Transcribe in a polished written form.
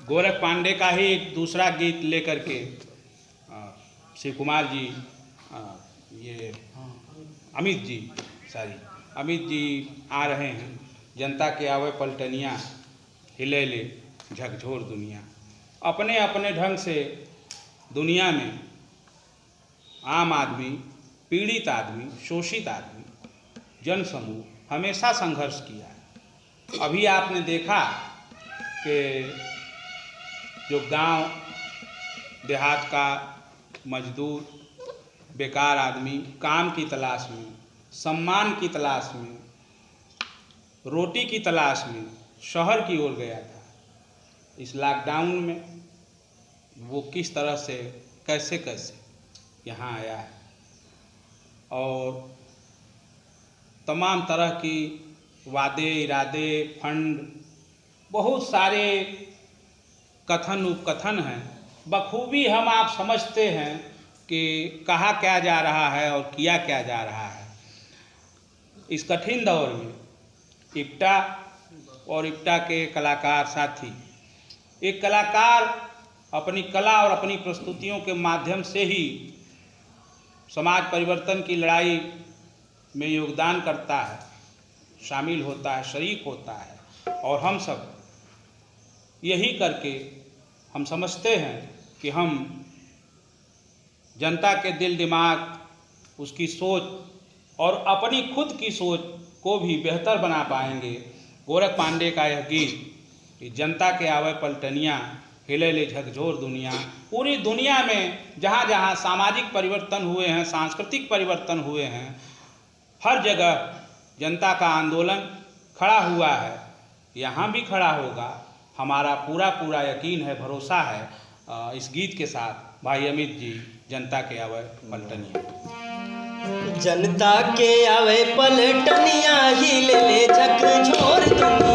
गोरख पांडे का ही एक दूसरा गीत लेकर के शिव कुमार जी, ये अमित जी आ रहे हैं। जनता के आवे पलटनिया, हिले ले झकझोर दुनिया। अपने अपने ढंग से दुनिया में आम आदमी, पीड़ित आदमी, शोषित आदमी, जन समूह हमेशा संघर्ष किया है। अभी आपने देखा कि जो गांव देहात का मजदूर, बेकार आदमी काम की तलाश में, सम्मान की तलाश में, रोटी की तलाश में शहर की ओर गया था। इस लॉकडाउन में वो किस तरह से कैसे यहाँ आया है और तमाम तरह की वादे इरादे, फंड, बहुत सारे कथन उपकथन हैं। बखूबी हम आप समझते हैं कि कहा क्या जा रहा है और किया क्या जा रहा है। इस कठिन दौर में इप्टा और इप्टा के कलाकार साथी, एक कलाकार अपनी कला और अपनी प्रस्तुतियों के माध्यम से ही समाज परिवर्तन की लड़ाई में योगदान करता है, शामिल होता है, शरीक होता है। और हम सब यही करके हम समझते हैं कि हम जनता के दिल दिमाग, उसकी सोच और अपनी खुद की सोच को भी बेहतर बना पाएंगे। गोरख पांडे का यह गीत कि जनता के आवे पलटनिया, हिले ले झकझोर दुनिया, पूरी दुनिया में जहाँ जहाँ सामाजिक परिवर्तन हुए हैं, सांस्कृतिक परिवर्तन हुए हैं, हर जगह जनता का आंदोलन खड़ा हुआ है, यहाँ भी खड़ा होगा। हमारा पूरा यकीन है, भरोसा है। इस गीत के साथ भाई अमित जी, जनता के आवे पलटनिया। जनता के आवे पलटनिया, हिले ले झकझोर दुनिया।